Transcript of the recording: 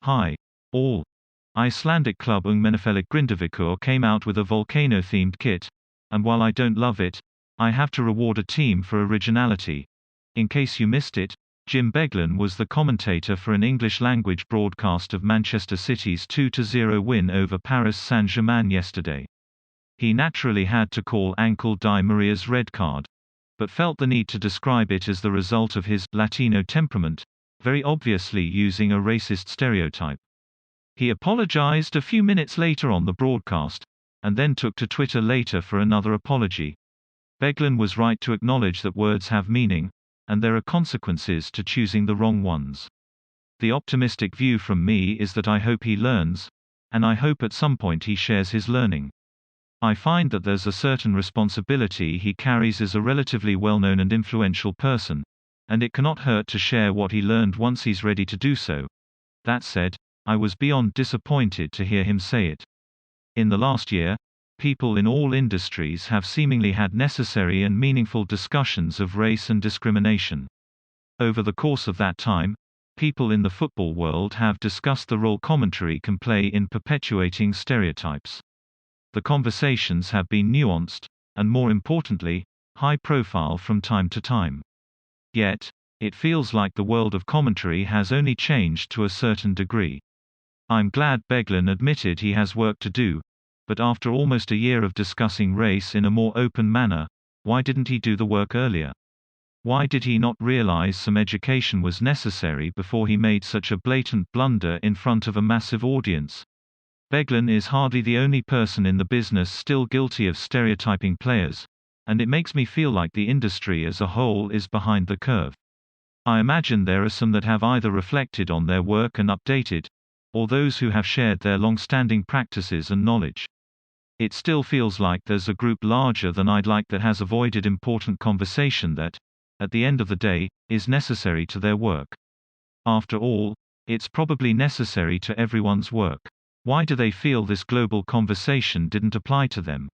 Hi, all. Icelandic club Ungmennafélag Grindavíkur came out with a volcano-themed kit, and while I don't love it, I have to reward a team for originality. In case you missed it, Jim Beglin was the commentator for an English-language broadcast of Manchester City's 2-0 win over Paris Saint-Germain yesterday. He naturally had to call Ángel Di Maria's red card, but felt the need to describe it as the result of his Latino temperament, very obviously using a racist stereotype. He apologized a few minutes later on the broadcast, and then took to Twitter later for another apology. Beglin was right to acknowledge that words have meaning, and there are consequences to choosing the wrong ones. The optimistic view from me is that I hope he learns, and I hope at some point he shares his learning. I find that there's a certain responsibility he carries as a relatively well-known and influential person, and it cannot hurt to share what he learned once he's ready to do so. That said, I was beyond disappointed to hear him say it. In the last year, people in all industries have seemingly had necessary and meaningful discussions of race and discrimination. Over the course of that time, people in the football world have discussed the role commentary can play in perpetuating stereotypes. The conversations have been nuanced, and more importantly, high profile from time to time. Yet, it feels like the world of commentary has only changed to a certain degree. I'm glad Beglin admitted he has work to do, but after almost a year of discussing race in a more open manner, why didn't he do the work earlier? Why did he not realize some education was necessary before he made such a blatant blunder in front of a massive audience? Beglin is hardly the only person in the business still guilty of stereotyping players, and it makes me feel like the industry as a whole is behind the curve. I imagine there are some that have either reflected on their work and updated, or those who have shared their long-standing practices and knowledge. It still feels like there's a group larger than I'd like that has avoided important conversation that, at the end of the day, is necessary to their work. After all, it's probably necessary to everyone's work. Why do they feel this global conversation didn't apply to them?